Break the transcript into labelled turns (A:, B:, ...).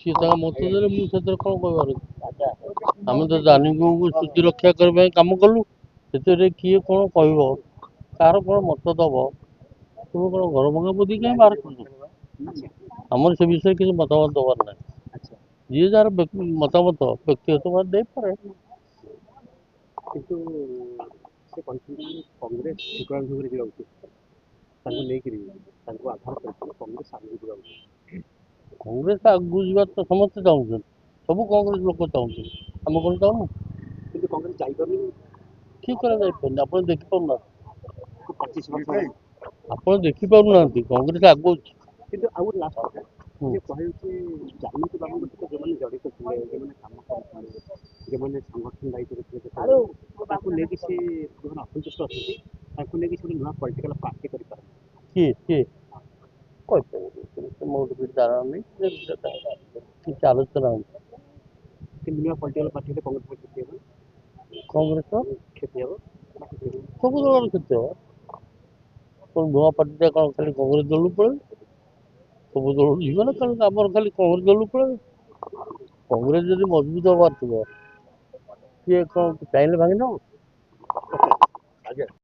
A: ସିଏ ତାଙ୍କ ମତ ଦେଲେ ମୁଁ ସେଥିରେ କ'ଣ କହିବାର ଅଛି। ଆମେ ତ ଦାନିଙ୍କୁ ଶୁଚି ରକ୍ଷା କରିବା ପାଇଁ କାମ କଲୁ। ସେଥିରେ କିଏ କ'ଣ କହିବ, କାହାର କ'ଣ ମତ ଦେବ, ତୁମେ କ'ଣ ଘର ଭଙ୍ଗା ବୁଦ୍ଧି କାହିଁ ବାହାର କରୁଛ। ଆମର ସେ ବିଷୟରେ କିଛି ମତାମତ ଦେବାର ନାହିଁ। ଯିଏ ଯାହାର ମତାମତ ବ୍ୟକ୍ତିଗତ ଭାବେ ଦେଇପାରେ।
B: କିନ୍ତୁ ସେ କହିଛନ୍ତି କଂଗ୍ରେସ ଶୁକ୍ରାଣୁରେ ଯିବା ଉଚିତ, ତାଙ୍କୁ ନେଇକରି ତାଙ୍କୁ ଆଧାର କରିକି କଂଗ୍ରେସ ଆଗକୁ ଯିବା ଉଚିତ।
A: କଂଗ୍ରେସ ଆଗକୁ ଯିବା ତ ସମସ୍ତେ ଚାହୁଁଛନ୍ତି, ସବୁ କଂଗ୍ରେସ ଲୋକ ଚାହୁଁଛନ୍ତି, ଆମେ କ'ଣ ଚାହୁଁନୁ।
B: କିନ୍ତୁ କଂଗ୍ରେସ ଯାଇପାରୁନି।
A: କିଏ କରାଯାଇପାରୁନି, ଆପଣ ଦେଖିପାରୁନାହାନ୍ତି। ଆପଣ ଦେଖିପାରୁନାହାନ୍ତି କଂଗ୍ରେସ ଆଗଉଛି।
B: କିନ୍ତୁ ଆଉ ଗୋଟେ ଲାଷ୍ଟ କଥା, ସେ କହିଛି ଜାନକୀ ବାବୁଙ୍କ ସହିତ ଯେଉଁମାନେ ଜଡ଼ିତ ଥିଲେ, ଯେଉଁମାନେ କାମ କରୁଥିଲେ, ଯେଉଁମାନେ ସଂଗଠନ ଦାୟିତ୍ୱରେ ଥିଲେ, ତାକୁ ନେଇକି ସେ ଯେଉଁମାନେ ଅସନ୍ତୁଷ୍ଟ ଅଛନ୍ତି, ତାକୁ ନେଇକି ସେ ନୂଆ ପଲିଟିକାଲ ପାର୍ଟି କରିପାରନ୍ତି।
A: କିଏ କହିପାରିବେ, ମୋର କିଛି ଧାରଣା ନାହିଁ, କିଛି ଆଲୋଚନା ହେଉଛି।
B: କିନ୍ତୁ ନୂଆ ପଲିଟିକାଲ ପାର୍ଟି ହେଲେ କଂଗ୍ରେସ କ୍ଷତି ହେବ,
A: କଂଗ୍ରେସ
B: କ୍ଷତି ହେବ,
A: ସବୁ ଦଳର କ୍ଷତି ହେବ। କ'ଣ ନୂଆ ପାର୍ଟିଟା କ'ଣ ଖାଲି କଂଗ୍ରେସ ଦଳକୁ ପଳେଇବ, ସବୁ ଦଳକୁ ଯିବ ନା, କାରଣ ଆମର ଖାଲି କଂଗ୍ରେସ ଦଳକୁ ପଳେଇବ। କଂଗ୍ରେସ ଯଦି ମଜବୁତ ହବାର ଥିବ, କିଏ କ'ଣ ଚାହିଁଲେ ଭାଙ୍ଗି ନେବ।